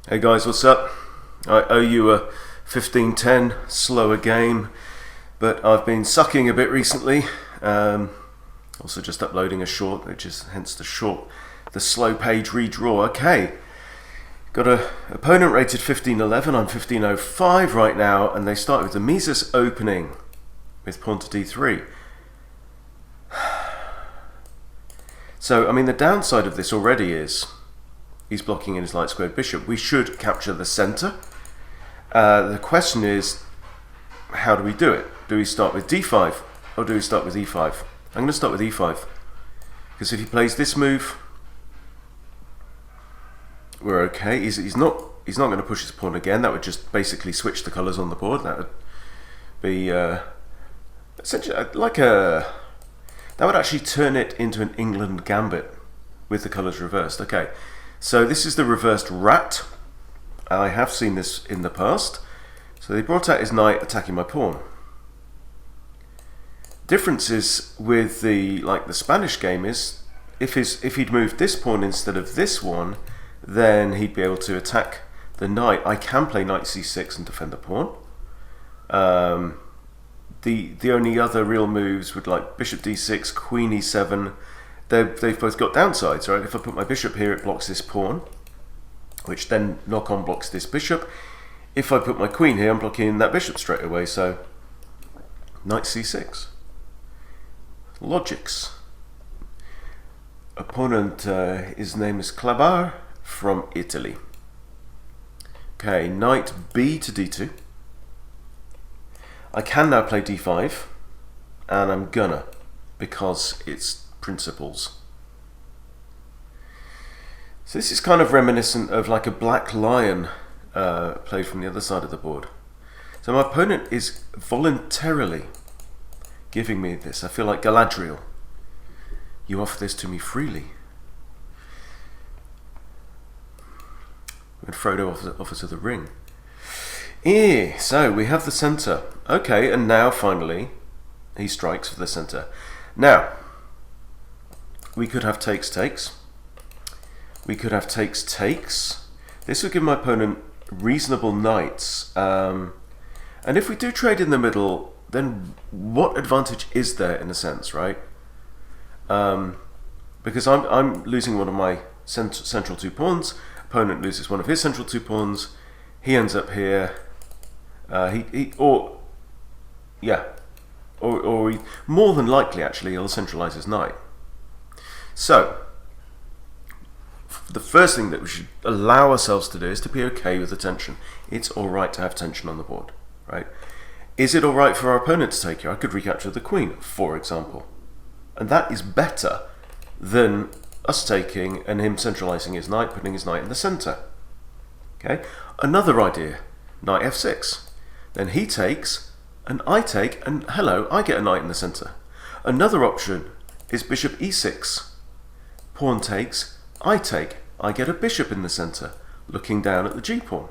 Hey guys, what's up? I owe you a 15-10 slower game, but I've been sucking a bit recently. Also just uploading a short, which is hence the slow page redraw. Okay, got a opponent rated 15-11. I'm 15-05 right now, and they start with the Mises opening with pawn to d3. So, I mean, the downside of this already is he's blocking in his light squared bishop. We should capture the center. The question is, how do we do it? Do we start with d5 or do we start with e5? I'm going to start with e5 because if he plays this move, we're okay. He's not going to push his pawn again. That would just basically switch the colors on the board. That would be essentially like a. That would actually turn it into an England gambit with the colors reversed. Okay. So this is the reversed rat. I have seen this in the past. So they brought out his knight attacking my pawn. Difference is with the Spanish game is if he'd moved this pawn instead of this one, then he'd be able to attack the knight. I can play knight c6 and defend the pawn. The only other real moves would like bishop d6, queen e7. They've both got downsides, right? If I put my bishop here, it blocks this pawn, which then knock-on blocks this bishop. If I put my queen here, I'm blocking that bishop straight away, so knight c6. Logics. Opponent, his name is Clabar from Italy. Okay, knight b to d2. I can now play d5, and I'm gonna, because it's principles. So this is kind of reminiscent of like a black lion played from the other side of the board. So my opponent is voluntarily giving me this. I feel like Galadriel. You offer this to me freely. When Frodo offers her the ring. So we have the center. Okay, and now finally he strikes for the center. Now, we could have takes. We could have takes. This would give my opponent reasonable knights. And if we do trade in the middle, then what advantage is there in a sense, right? Because I'm losing one of my central two pawns. Opponent loses one of his central two pawns. He ends up here. Or more than likely, actually, he'll centralize his knight. So, the first thing that we should allow ourselves to do is to be okay with the tension. It's alright to have tension on the board, right? Is it alright for our opponent to take here? I could recapture the queen, for example. And that is better than us taking and him centralizing his knight, putting his knight in the center. Okay? Another idea, knight f6. Then he takes, and I take, and hello, I get a knight in the center. Another option is bishop e6. Pawn takes, I take, I get a bishop in the center, looking down at the g-pawn.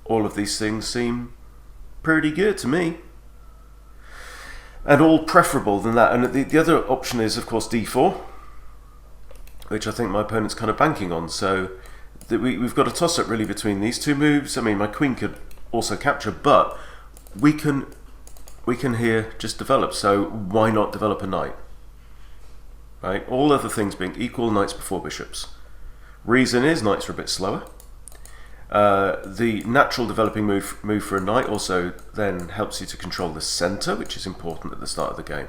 All of these things seem pretty good to me. And all preferable than that. And the other option is, of course, d4, which I think my opponent's kind of banking on. So we've got a toss-up really between these two moves. I mean, my queen could also capture, but we can here just develop. So why not develop a knight? Right? All other things being equal, knights before bishops. Reason is knights are a bit slower. The natural developing move for a knight also then helps you to control the center, which is important at the start of the game.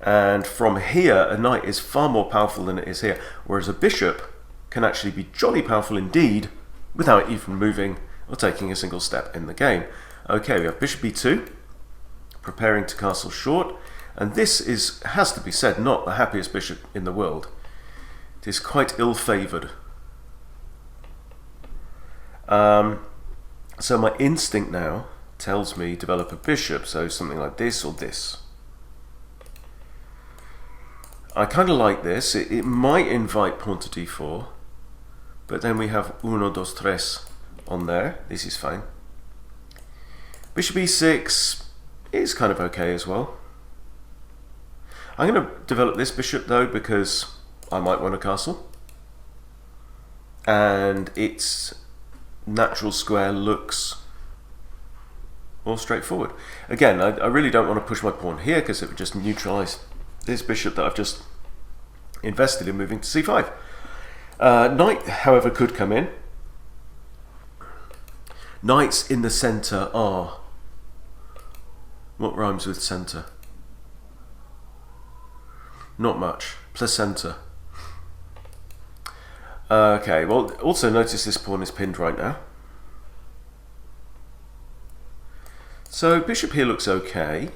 And from here, a knight is far more powerful than it is here, whereas a bishop can actually be jolly powerful indeed without even moving or taking a single step in the game. Okay, we have bishop e2, preparing to castle short. And this has to be said, not the happiest bishop in the world. It is quite ill-favoured. So my instinct now tells me develop a bishop, so something like this or this. I kind of like this. It might invite pawn to d4, but then we have 1, 2, 3 on there. This is fine. Bishop e6 is kind of okay as well. I'm going to develop this bishop though because I might want a castle. and its natural square looks more straightforward. Again, I really don't want to push my pawn here because it would just neutralise this bishop that I've just invested in moving to c5. Knight, however, could come in. Knights in the centre are... What rhymes with centre? Not much. Placenta. Okay, well, also notice this pawn is pinned right now. So bishop here looks okay.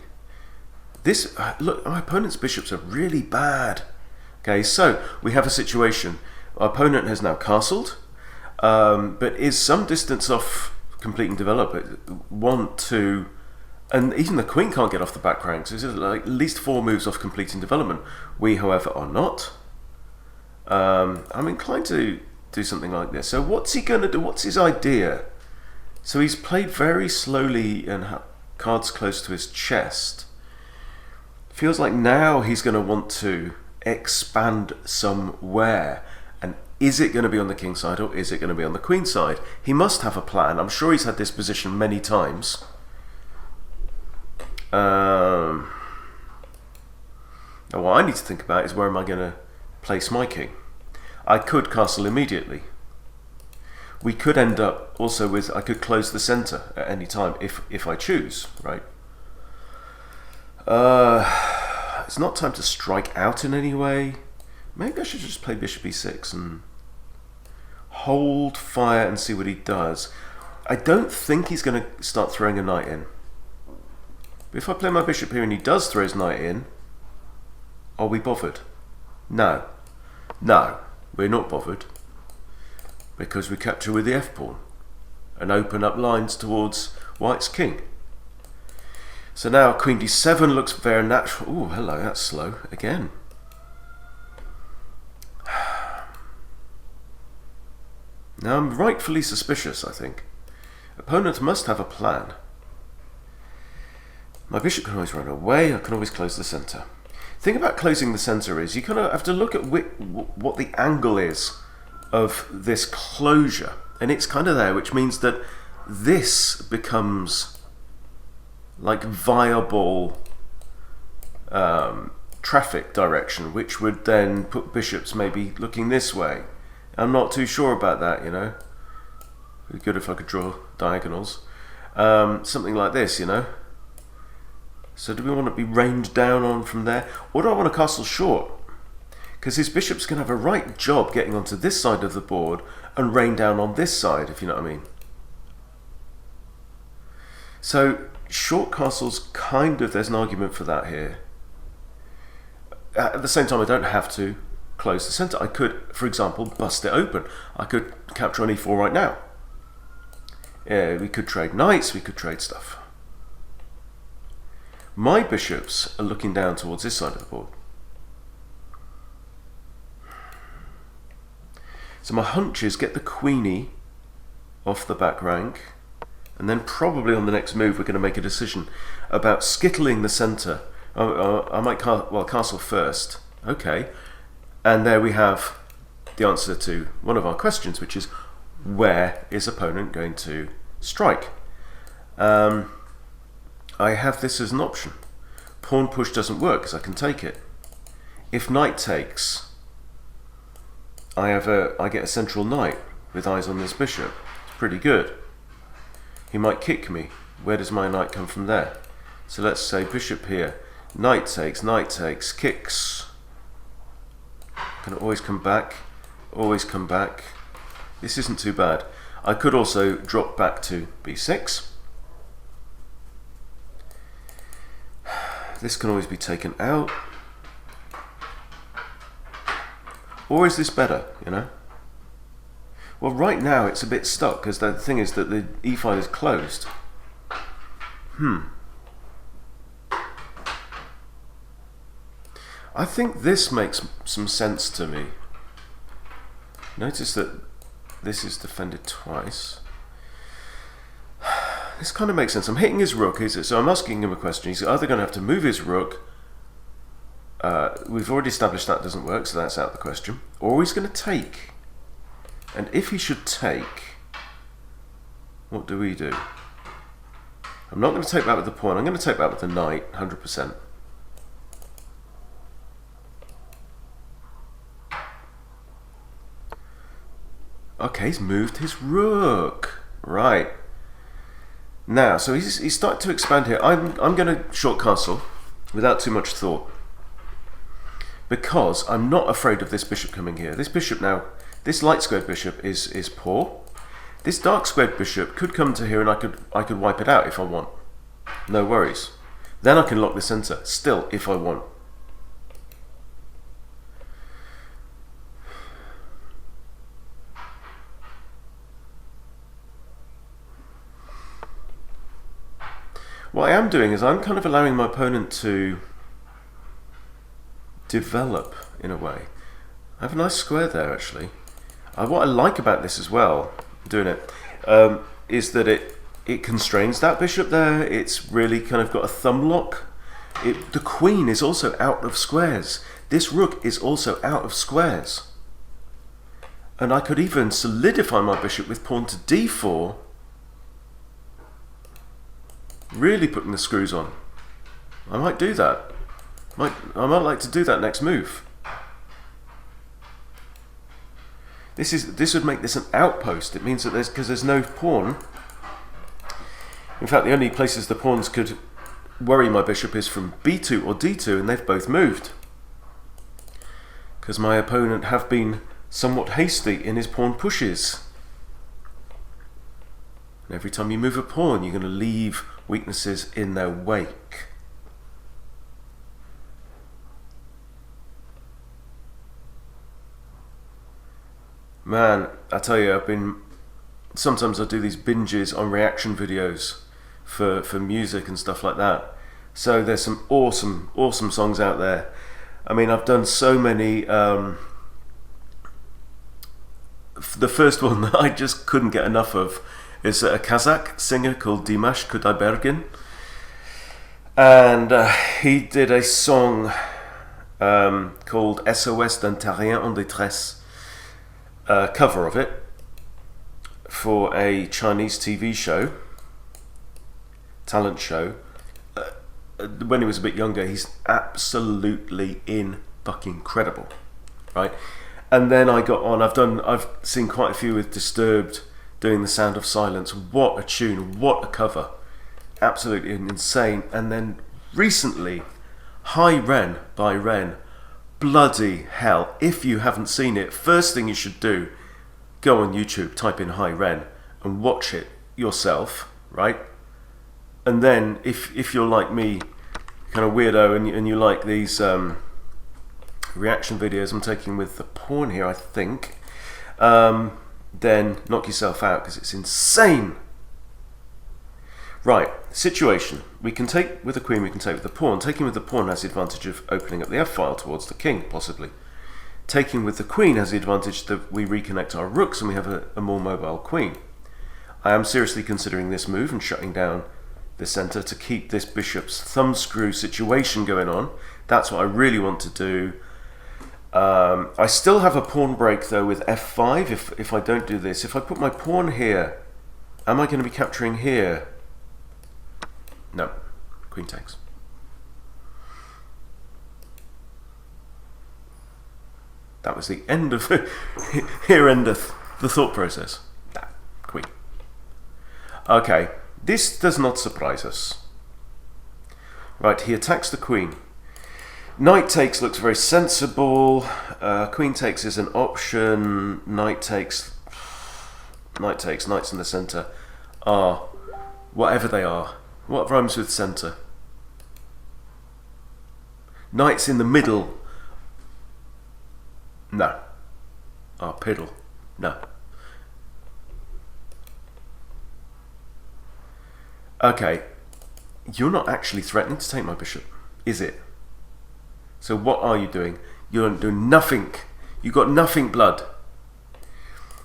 This, look, my opponent's bishops are really bad. Okay, so we have a situation. Our opponent has now castled, but is some distance off completing development. 1, 2, and even the queen can't get off the back rank, so it's like at least 4 moves off completing development. We, however, are not. I'm inclined to do something like this. So what's he going to do? What's his idea? So he's played very slowly and cards close to his chest. Feels like now he's going to want to expand somewhere. And is it going to be on the king side or is it going to be on the queen side? He must have a plan. I'm sure he's had this position many times. Now what I need to think about is where am I going to place my king. I could castle immediately. We could end up also with, I could close the centre at any time if I choose, right? It's not time to strike out in any way. Maybe I should just play bishop e6 and hold fire and see what he does. I don't think he's going to start throwing a knight in. But if I play my bishop here and he does throw his knight in, are we bothered? No. No, we're not bothered. Because we capture with the f-pawn and open up lines towards white's king. So now queen d7 looks very natural. Oh, hello, that's slow again. Now I'm rightfully suspicious, I think. Opponent must have a plan. My bishop can always run away, I can always close the centre. The thing about closing the centre is you kind of have to look at what the angle is of this closure. And it's kind of there, which means that this becomes like viable traffic direction, which would then put bishops maybe looking this way. I'm not too sure about that, you know. It'd be good if I could draw diagonals. Something like this, you know. So do we want to be ranged down on from there? Or do I want to castle short? Because his bishop's going to have a right job getting onto this side of the board and rain down on this side, if you know what I mean. So short castles, kind of, there's an argument for that here. At the same time, I don't have to close the centre. I could, for example, bust it open. I could capture on e4 right now. Yeah, we could trade knights, we could trade stuff. My bishops are looking down towards this side of the board. So my hunch is get the queenie off the back rank, and then probably on the next move we're going to make a decision about skittling the centre. I might castle first. Okay. And there we have the answer to one of our questions, which is where is opponent going to strike? I have this as an option. Pawn push doesn't work because I can take it. If knight takes, I get a central knight with eyes on this bishop. It's pretty good. He might kick me. Where does my knight come from there? So let's say bishop here. Knight takes, kicks. Can always come back, always come back. This isn't too bad. I could also drop back to b6. This can always be taken out. Or is this better, you know? Well, right now it's a bit stuck because the thing is that the e file is closed. I think this makes some sense to me. Notice that this is defended twice. This kind of makes sense. I'm hitting his rook, is it? So I'm asking him a question. He's either going to have to move his rook. We've already established that doesn't work, so that's out of the question. Or he's going to take. And if he should take, what do we do? I'm not going to take that with the pawn. I'm going to take that with the knight, 100%. Okay, he's moved his rook. Right. Now, so he's starting to expand here. I'm going to short castle without too much thought, because I'm not afraid of this bishop coming here. This bishop now, this light squared bishop is poor. This dark squared bishop could come to here, and I could wipe it out if I want. No worries. Then I can lock the center still if I want. What I am doing is I'm kind of allowing my opponent to develop in a way. I have a nice square there actually. What I like about this as well, doing it, is that it constrains that bishop there. It's really kind of got a thumb lock. The queen is also out of squares. This rook is also out of squares. And I could even solidify my bishop with pawn to d4, really putting the screws on. I might do that. I might like to do that next move. This would make this an outpost. It means that because there's no pawn. In fact, the only places the pawns could worry my bishop is from b2 or d2, and they've both moved. Because my opponent have been somewhat hasty in his pawn pushes. And every time you move a pawn, you're going to leave weaknesses in their wake. Man, I tell you, sometimes I do these binges on reaction videos for music and stuff like that. So there's some awesome songs out there. I mean, I've done so many. The first one that I just couldn't get enough of is a Kazakh singer called Dimash Kudaibergen, and he did a song called SOS d'un terrien en détresse, cover of it for a Chinese TV show, talent show. When he was a bit younger, he's absolutely fucking-credible, right? And then I got on. I've seen quite a few with Disturbed doing The Sound of Silence. What a tune! What a cover! Absolutely insane. And then recently, High Ren by Ren. Bloody hell! If you haven't seen it, first thing you should do, go on YouTube, type in High Ren, and watch it yourself, right? And then, if you're like me, kind of weirdo, and you like these reaction videos I'm taking with the pawn here, I think, then knock yourself out, because it's insane. Right, situation. We can take with the queen, we can take with the pawn. Taking with the pawn has the advantage of opening up the f-file towards the king, possibly. Taking with the queen has the advantage that we reconnect our rooks and we have a more mobile queen. I am seriously considering this move and shutting down the centre to keep this bishop's thumbscrew situation going on. That's what I really want to do. I still have a pawn break though with f5 if I don't do this. If I put my pawn here, am I going to be capturing here? No. Queen takes. That was the end of here endeth the thought process. Nah, queen. Okay, this does not surprise us. Right, he attacks the queen. Knight takes looks very sensible. Queen takes is an option. Knight takes. Knights in the centre are whatever they are. What rhymes with centre? Knights in the middle. No. Are piddle. No. Okay. You're not actually threatening to take my bishop, is it? So what are you doing? You're doing nothing. You got nothing, blood.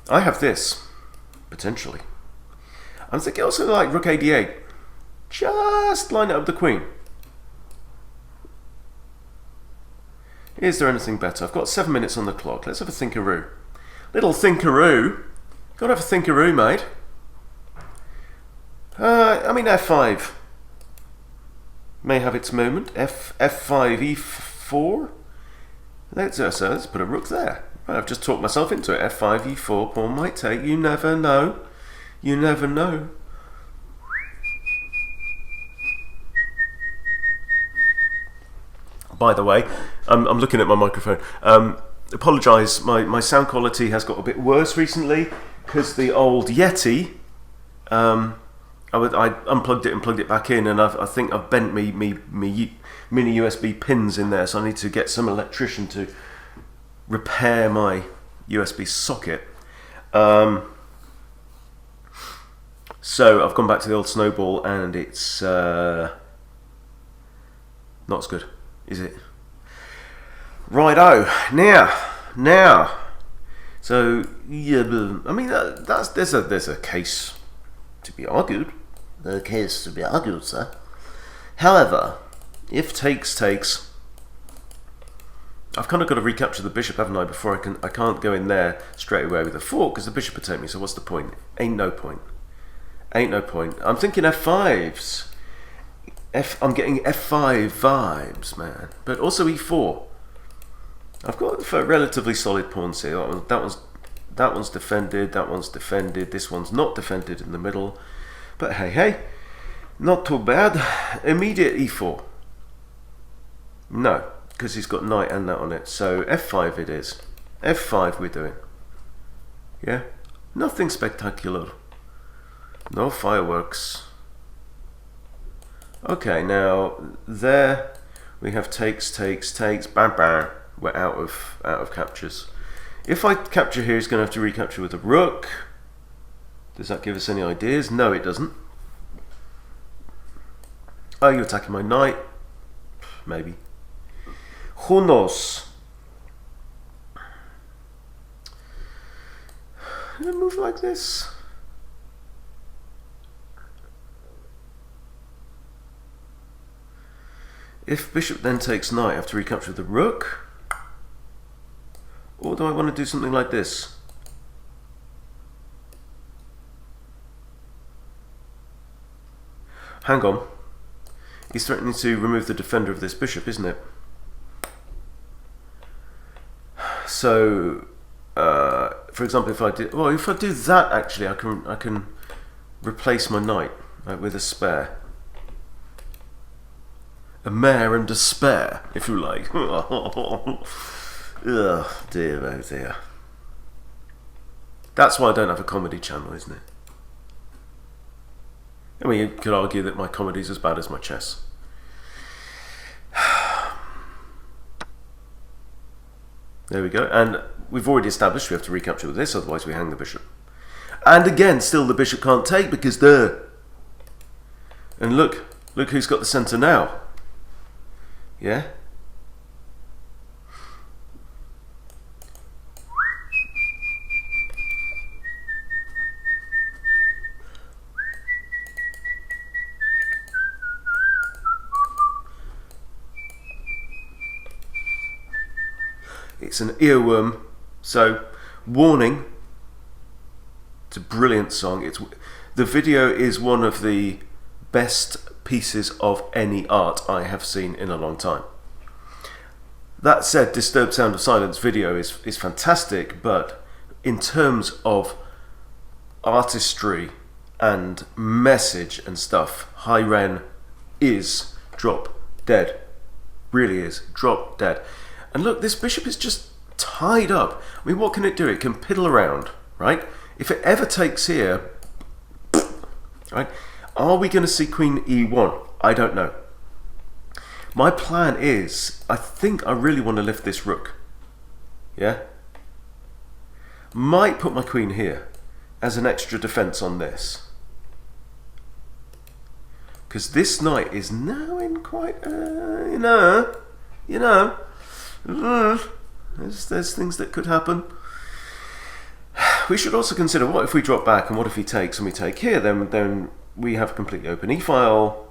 I have this, potentially. I'm thinking also like rook a8. Just line it up with the queen. Is there anything better? I've got 7 minutes on the clock. Let's have a thinkaroo. Little thinkaroo. Gotta have a thinkaroo, mate. I mean, f5 may have its moment. F5, e4. Let's put a rook there. Right, I've just talked myself into it. F5, e4, pawn might take. You never know. You never know. By the way, I'm looking at my microphone. Apologise, my sound quality has got a bit worse recently because the old Yeti, I unplugged it and plugged it back in, and I think I've bent me mini USB pins in there, so I need to get some electrician to repair my USB socket. So I've gone back to the old Snowball, and it's not as good, is it? Righto. Now. So yeah, I mean there's a case to be argued. The case to be argued, sir. However, if takes, I've kind of got to recapture the bishop, haven't I? Before I can't go in there straight away with a fork because the bishop would take me. So what's the point? Ain't no point. I'm thinking f5s. I'm getting f5 vibes, man. But also e4. I've got relatively solid pawns here. That one's defended. That one's defended. This one's not defended in the middle. But hey, not too bad. Immediate e4. No, because he's got knight and that on it. So f5 it is. f5 we're doing. Yeah, nothing spectacular. No fireworks. Okay, now there we have takes, bam, bam. We're out of captures. If I capture here, he's going to have to recapture with a rook. Does that give us any ideas? No, it doesn't. Are you attacking my knight? Maybe. Who knows? A move like this. If bishop then takes knight, I have to recapture the rook. Or do I want to do something like this? Hang on. He's threatening to remove the defender of this bishop, isn't it? So, for example, if I do that, actually, I can replace my knight with a spare. A mare and a spare, if you like. Oh dear, oh dear. That's why I don't have a comedy channel, isn't it? I mean, you could argue that my comedy's as bad as my chess. There we go. And we've already established we have to recapture with this, otherwise we hang the bishop. And again, still the bishop can't take because there. And look who's got the centre now. Yeah? It's an earworm, so warning. It's a brilliant song. The video is one of the best pieces of any art I have seen in a long time. That said, Disturbed Sound of Silence video is fantastic, but in terms of artistry and message and stuff, High Ren is drop dead. Really is drop dead. And look, this bishop is just tied up. I mean, what can it do? It can piddle around, right? If it ever takes here, right? Are we going to see Queen E1? I don't know. My plan is, I think I really want to lift this rook. Yeah? Might put my queen here as an extra defense on this. Because this knight is now in quite, there's things that could happen. We should also consider, what if we drop back and what if he takes and we take here, then we have a completely open e-file.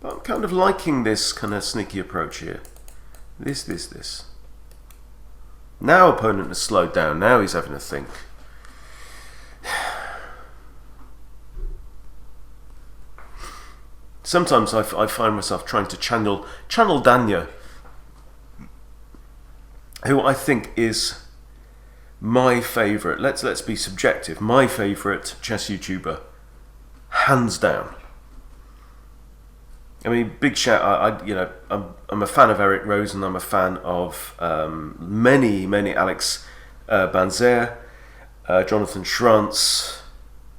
But I'm kind of liking this kind of sneaky approach here. This. Now opponent has slowed down. Now he's having to think. Sometimes I find myself trying to channel Danya, who I think is my favourite. Let's be subjective. My favourite chess YouTuber, hands down. I mean, big shout. I'm a fan of Eric Rosen. I'm a fan of many Alex Banzer, Jonathan Schrantz,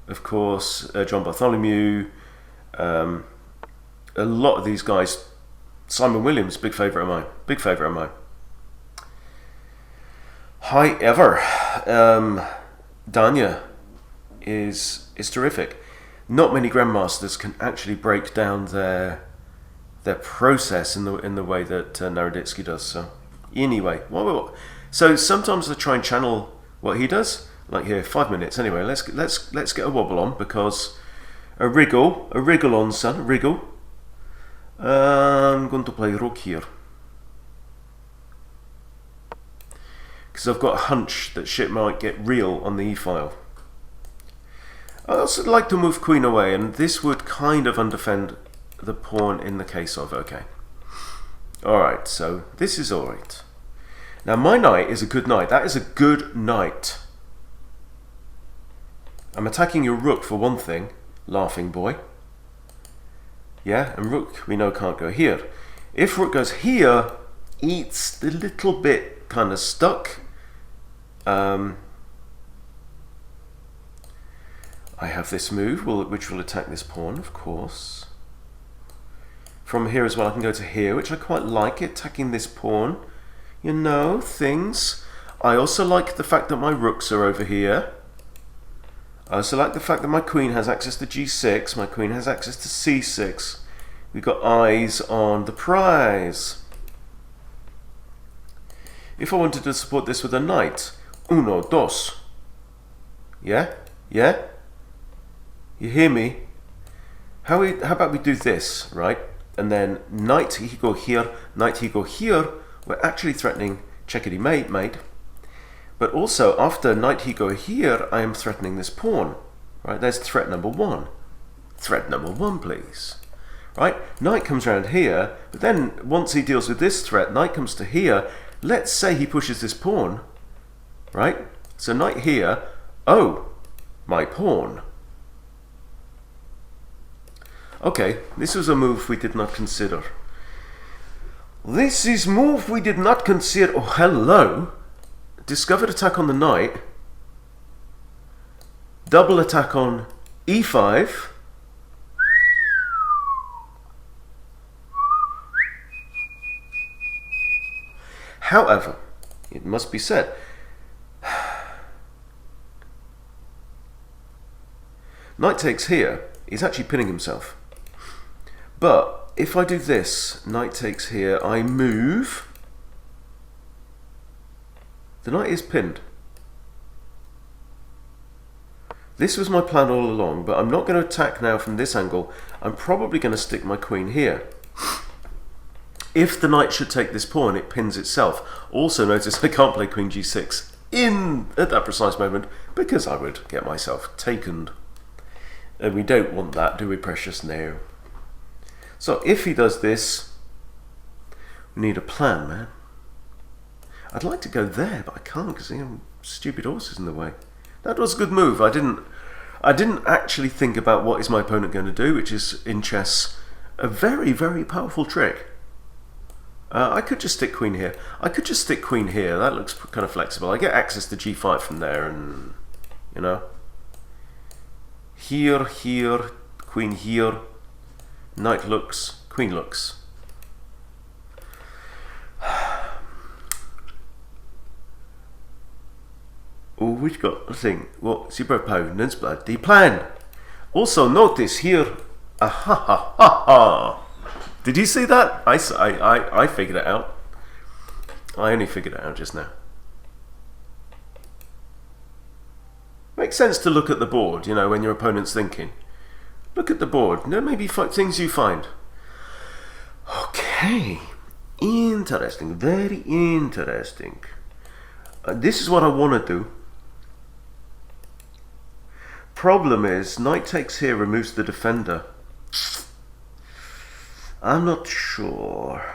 of course, John Bartholomew. A lot of these guys. Simon Williams, big favourite of mine. Big favourite of mine. However, Danya is terrific. Not many grandmasters can actually break down their process in the way that Naroditsky does. So anyway, so sometimes I try and channel what he does. Like here, 5 minutes. Anyway, let's get a wobble on, because a wriggle on, son, a wriggle. I'm going to play rook here, because I've got a hunch that shit might get real on the e-file. I also like to move queen away, and this would kind of undefend the pawn in the case of okay. Alright, so this is alright. Now my knight is a good knight. That is a good knight. I'm attacking your rook for one thing, laughing boy. Yeah, and rook we know can't go here. If rook goes here, it's a little bit kind of stuck. I have this move which will attack this pawn, of course. From here as well I can go to here, which I quite like, attacking this pawn. You know, things. I also like the fact that my rooks are over here. I also like the fact that my queen has access to g6, my queen has access to c6. We've got eyes on the prize. If I wanted to support this with a knight, uno, dos. Yeah? Yeah? You hear me? How about we do this, right? And then knight he go here, knight he go here. We're actually threatening checkity mate. But also after knight he go here, I am threatening this pawn. Right? There's threat number one. Threat number one, please. Right? Knight comes around here, but then once he deals with this threat, knight comes to here. Let's say he pushes this pawn. Right? So knight here. Oh, my pawn. Okay, this was a move we did not consider. This is move we did not consider. Oh, hello. Discovered attack on the knight. Double attack on e5. However, it must be said, knight takes here. He's actually pinning himself. But if I do this, knight takes here, I move. The knight is pinned. This was my plan all along, but I'm not going to attack now from this angle. I'm probably going to stick my queen here. If the knight should take this pawn, it pins itself. Also notice I can't play queen g6 at that precise moment, because I would get myself taken. And we don't want that, do we, precious? No. So if he does this, we need a plan, man. I'd like to go there, but I can't because stupid horse is in the way. That was a good move. I didn't actually think about what is my opponent going to do, which is in chess a very, very powerful trick. I could just stick queen here. I could just stick queen here. That looks kind of flexible. I get access to g5 from there, and you know. Here, queen here, knight looks, queen looks. Oh, we've got a thing. What's your opponent's bloody plan? Also notice here, Did you see that? I figured it out. I only figured it out just now. Makes sense to look at the board, you know, when your opponent's thinking. Look at the board. There may be things you find. Okay. Interesting. Very interesting. This is what I want to do. Problem is, knight takes here removes the defender. I'm not sure.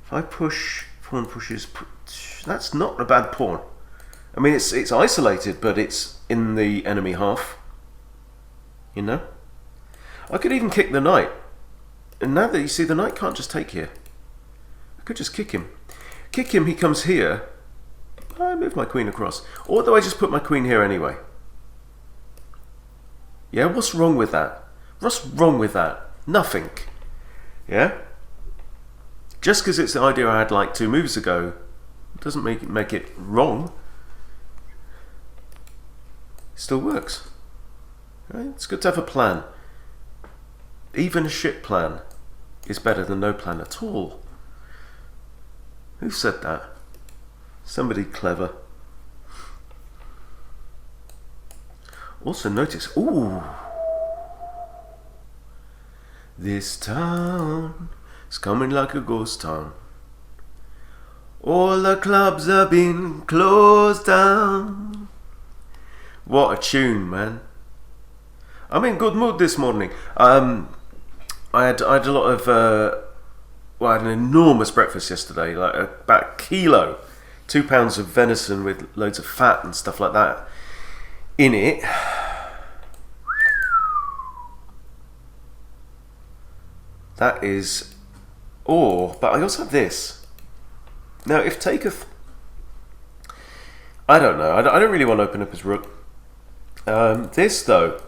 If I push, pawn pushes, that's not a bad pawn. I mean, it's isolated, but it's in the enemy half. You know? I could even kick the knight. And now that you see, the knight can't just take here. I could just kick him. Kick him, he comes here. I move my queen across. Or do I just put my queen here anyway? Yeah, what's wrong with that? What's wrong with that? Nothing. Yeah? Just because it's the idea I had like 2 moves ago doesn't make it wrong. It still works. Right? It's good to have a plan. Even a shit plan is better than no plan at all. Who said that? Somebody clever. Also notice, ooh, this town is coming like a ghost town. All the clubs have been closed down. What a tune, man. I'm in good mood this morning. I had a lot of, I had an enormous breakfast yesterday, like about a kilo, 2 pounds of venison with loads of fat and stuff like that in it. That is, but I also have this. Now, if taketh, I don't know. I don't really want to open up his rook. This though,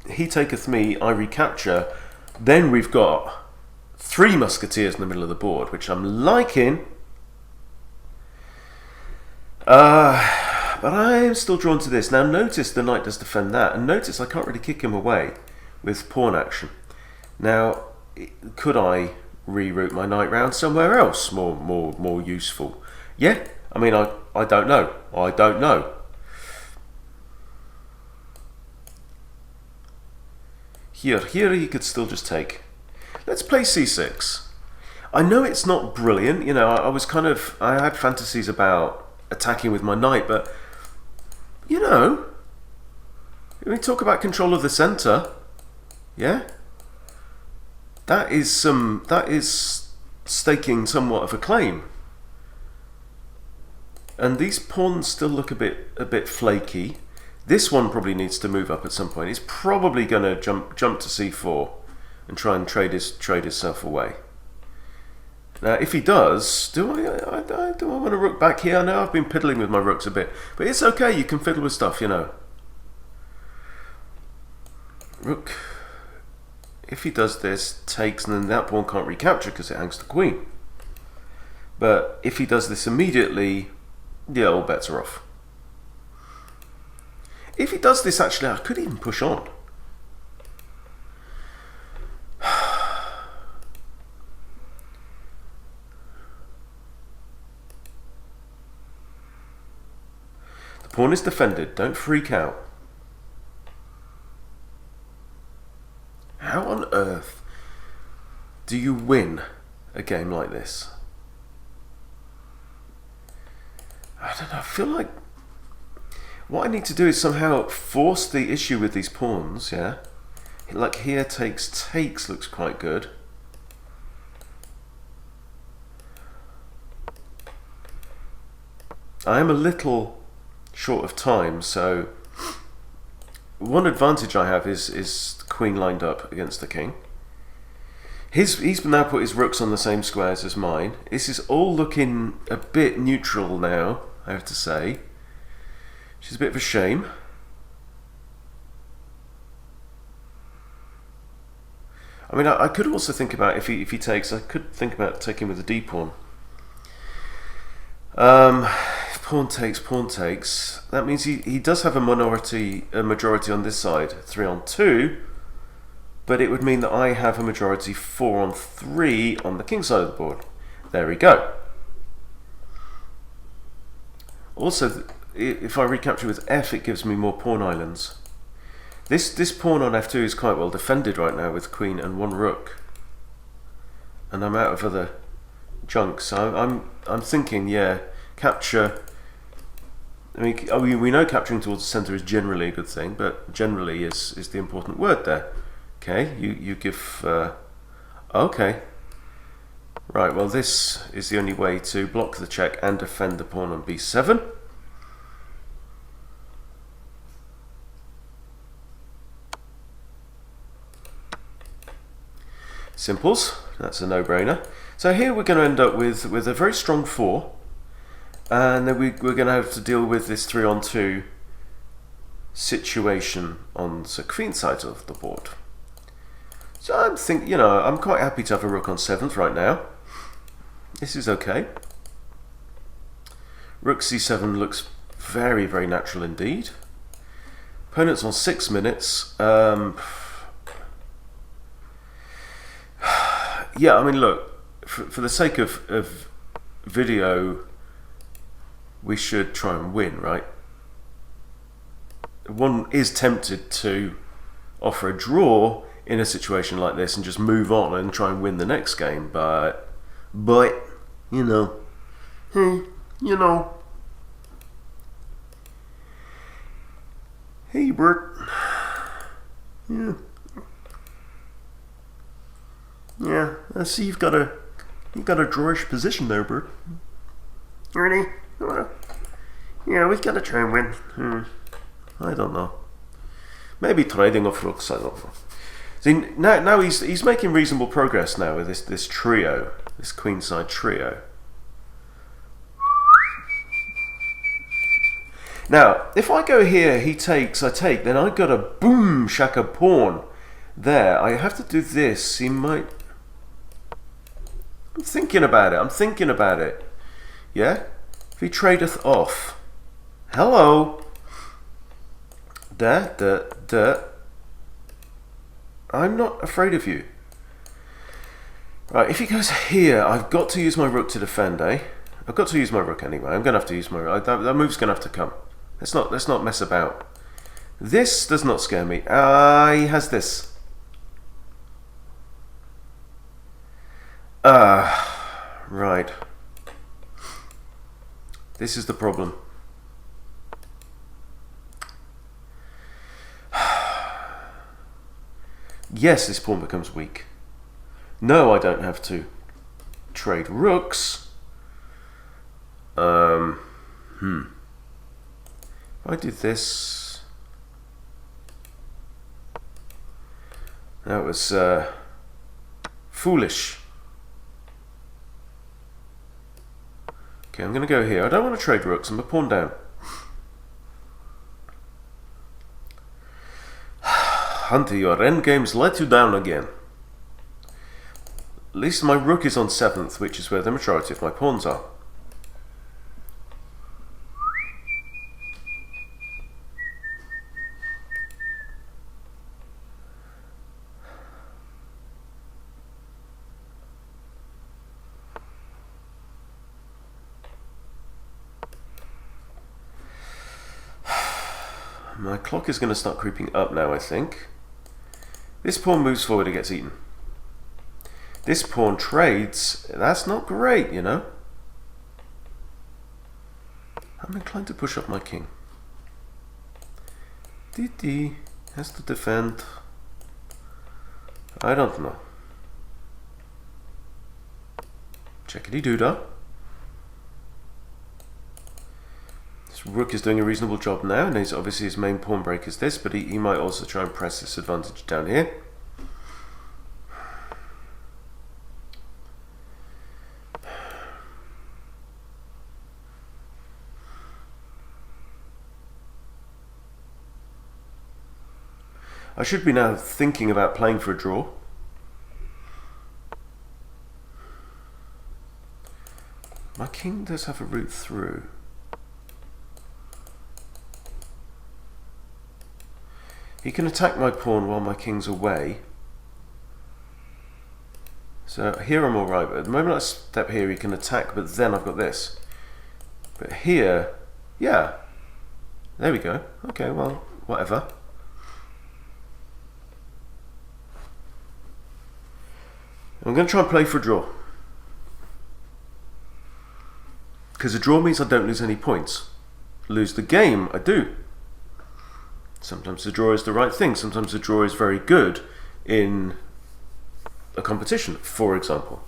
he taketh me, I recapture. Then we've got 3 musketeers in the middle of the board, which I'm liking. But I'm still drawn to this. Now notice the knight does defend that, and notice I can't really kick him away with pawn action. Now, could I reroute my knight round somewhere else more useful? Yeah, I mean I don't know. I don't know. Here he could still just take. Let's play c6. I know it's not brilliant, you know, I had fantasies about attacking with my knight, but you know, we talk about control of the center, yeah? That is staking somewhat of a claim. And these pawns still look a bit flaky. This one probably needs to move up at some point. He's probably going to jump to c4 and try and trade himself away. Now, if he does, do I want to rook back here? I know I've been piddling with my rooks a bit, but it's okay. You can fiddle with stuff, you know. Rook. If he does this, takes, and then that pawn can't recapture because it hangs the queen. But if he does this immediately, yeah, all bets are off. If he does this, actually, I could even push on. The pawn is defended. Don't freak out. How on earth do you win a game like this? I don't know. I feel like what I need to do is somehow force the issue with these pawns, yeah? Like here takes looks quite good. I am a little short of time, so one advantage I have is the queen lined up against the king. He's now put his rooks on the same squares as mine. This is all looking a bit neutral now, I have to say. Which is a bit of a shame. I mean, I could also think about if he takes. I could think about taking with a d pawn. If pawn takes. That means he does have a majority on this side, 3-on-2. But it would mean that I have a majority 4-on-3 on the king side of the board. There we go. Also, if I recapture with f, it gives me more pawn islands. This pawn on f2 is quite well defended right now with queen and 1 rook, and I'm out of other junk. So I'm thinking, yeah, capture. I mean, we know capturing towards the center is generally a good thing, but generally is the important word there. Okay, you give. Okay. Right. Well, this is the only way to block the check and defend the pawn on b7. Simples. That's a no-brainer. So here we're going to end up with a very strong 4, and then we're going to have to deal with this 3-on-2 situation on the queen side of the board. So I'm thinking, I'm quite happy to have a rook on 7th right now. This is okay. Rook c7 looks very, very natural indeed. Opponent's on 6 minutes. Yeah, I mean, look, for the sake of video, we should try and win, right? One is tempted to offer a draw in a situation like this and just move on and try and win the next game, but hey, Bert, yeah, I see you've got a drawish position there, Bert. Ready? Yeah, we've got to try and win. I don't know. Maybe trading off rooks. I don't know. See, now he's making reasonable progress now with this trio, this queenside trio. Now, if I go here, he takes, I take, then I've got a boom shaka pawn there. I have to do this. He might. I'm thinking about it. Yeah? If he tradeth off. Hello. I'm not afraid of you. Right, if he goes here, I've got to use my rook to defend, eh? I've got to use my rook anyway. I'm going to have to use my rook. That move's going to have to come. Let's not mess about. This does not scare me. He has this. Right. This is the problem. Yes, this pawn becomes weak. No, I don't have to trade rooks. If I do this, that was foolish. Okay, I'm going to go here. I don't want to trade rooks. I'm a pawn down. Hunter, your endgames let you down again. At least my rook is on 7th, which is where the majority of my pawns are. My clock is going to start creeping up now, I think. This pawn moves forward, it gets eaten. This pawn trades. That's not great, you know. I'm inclined to push up my king. DD has to defend. I don't know. Checkity-doo-dah. This rook is doing a reasonable job now, and he's obviously his main pawn break is this, but he might also try and press this advantage down here. I should be now thinking about playing for a draw. My king does have a route through. He can attack my pawn while my king's away. So here I'm alright, but at the moment I step here he can attack, but then I've got this. But here, yeah. There we go. Okay, well, whatever. I'm going to try and play for a draw. Because a draw means I don't lose any points. Lose the game, I do. Sometimes the draw is the right thing. Sometimes the draw is very good in a competition, for example.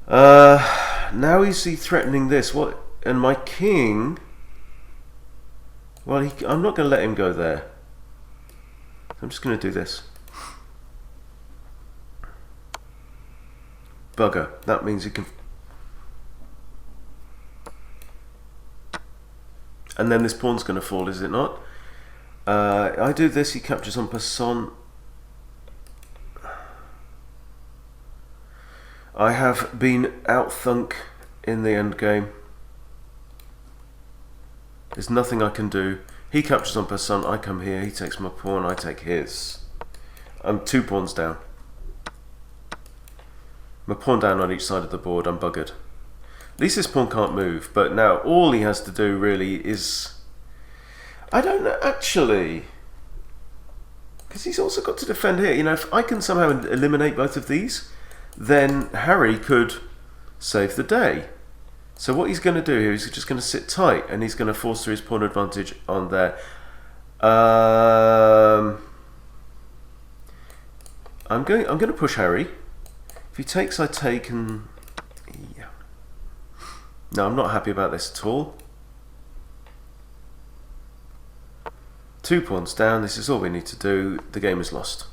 Now is he threatening this? What? And my king... Well, I'm not going to let him go there. I'm just going to do this. Bugger. That means he can... And then this pawn's going to fall, is it not? I do this, he captures en passant. I have been outthunk in the endgame. There's nothing I can do. He captures en passant, I come here, he takes my pawn, I take his. I'm 2 pawns down. My pawn down on each side of the board, I'm buggered. At least this pawn can't move, but now all he has to do really is... I don't know, actually. Because he's also got to defend here. You know, if I can somehow eliminate both of these, then Harry could save the day. So what he's going to do here is he's just going to sit tight, and he's going to force through his pawn advantage on there. I'm going to push Harry. If he takes, I take, and... yeah. No, I'm not happy about this at all. 2 pawns down, this is all we need to do. The game is lost.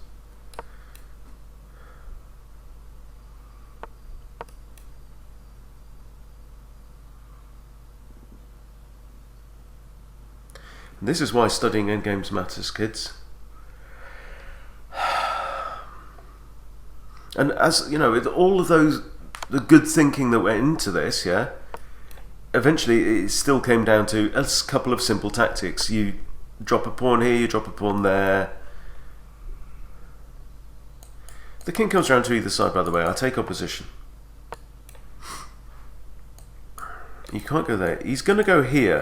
And this is why studying endgames matters, kids. And as you know, with all of those, the good thinking that went into this, yeah, eventually it still came down to a couple of simple tactics. You drop a pawn here, you drop a pawn there. The king comes around to either side, by the way. I take opposition. You can't go there. He's going to go here.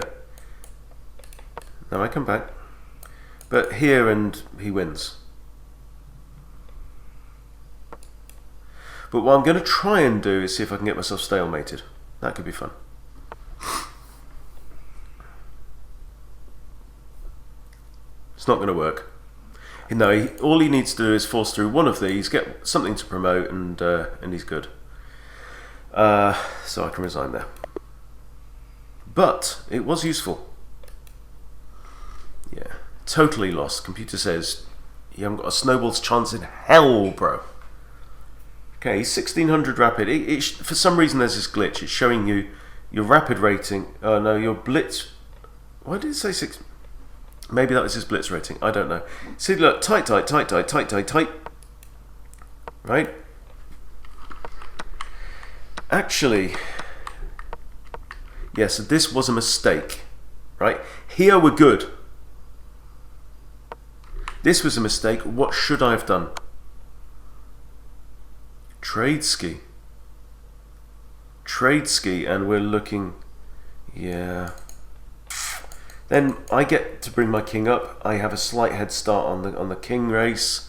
Now I come back. But here, and he wins. But what I'm going to try and do is see if I can get myself stalemated. That could be fun. It's not going to work. No, all he needs to do is force through one of these, get something to promote, and he's good. So I can resign there. But it was useful. Yeah, totally lost. Computer says you haven't got a snowball's chance in hell, bro. Okay, 1600 rapid. For some reason there's this glitch. It's showing you your rapid rating. Oh no, your blitz. Why did it say 6? Maybe that was his blitz rating. I don't know. See, look, tight. Right? Actually, yeah, so this was a mistake. Right? Here we're good. This was a mistake. What should I have done? Trade ski, and we're looking, yeah. Then I get to bring my king up. I have a slight head start on the king race.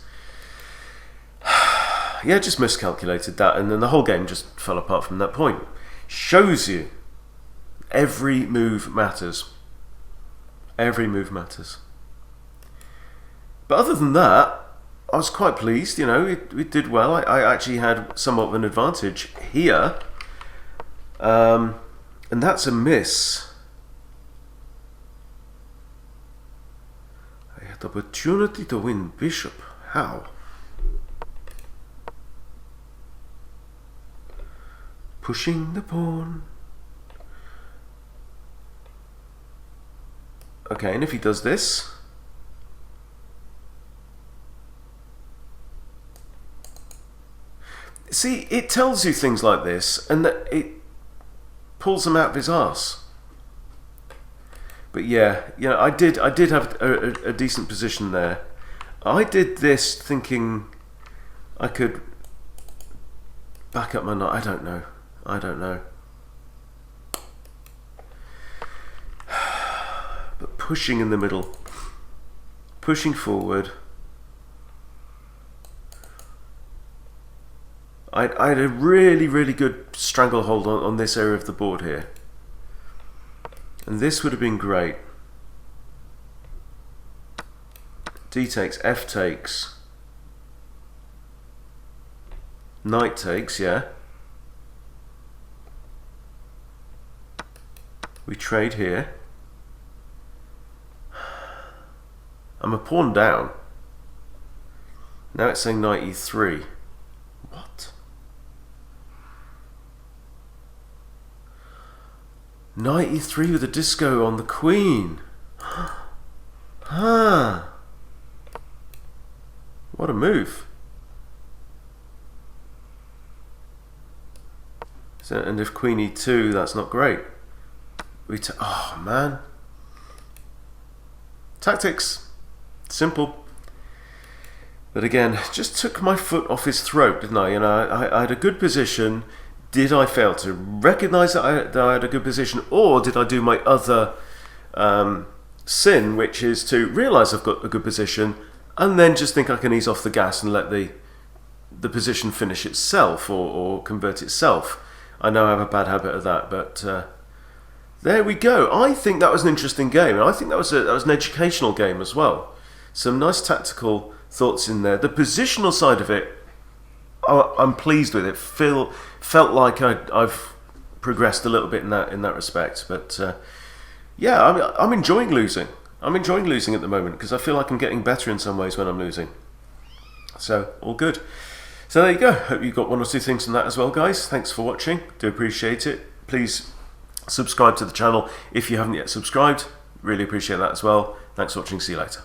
Yeah, just miscalculated that, and then the whole game just fell apart from that point. Shows you every move matters. Every move matters. But other than that, I was quite pleased, you know, we did well. I actually had somewhat of an advantage here. And that's a miss. I had the opportunity to win bishop. How? Pushing the pawn. Okay, and if he does this... See, it tells you things like this, and that it pulls them out of his arse. But yeah, you know, I did have a decent position there. I did this thinking I could back up my knight. I don't know. But pushing in the middle, pushing forward. I had a really, really good stranglehold on this area of the board here. And this would have been great. D takes, F takes. Knight takes, yeah. We trade here. I'm a pawn down. Now it's saying knight e3. What? Knight e3 with a disco on the queen. Ah. What a move. So, and if queen e2, that's not great. Oh man. Tactics. Simple. But again, just took my foot off his throat, didn't I? You know, I had a good position. Did I fail to recognise that I had a good position, or did I do my other sin, which is to realise I've got a good position and then just think I can ease off the gas and let the position finish itself or convert itself? I know I have a bad habit of that, but there we go. I think that was an interesting game, and I think that was an educational game as well. Some nice tactical thoughts in there. The positional side of it, I'm pleased with it. Felt like I've progressed a little bit in that respect. But yeah, I'm enjoying losing. I'm enjoying losing at the moment because I feel like I'm getting better in some ways when I'm losing. So all good. So there you go. Hope you got one or two things from that as well, guys. Thanks for watching. Do appreciate it. Please subscribe to the channel if you haven't yet subscribed. Really appreciate that as well. Thanks for watching. See you later.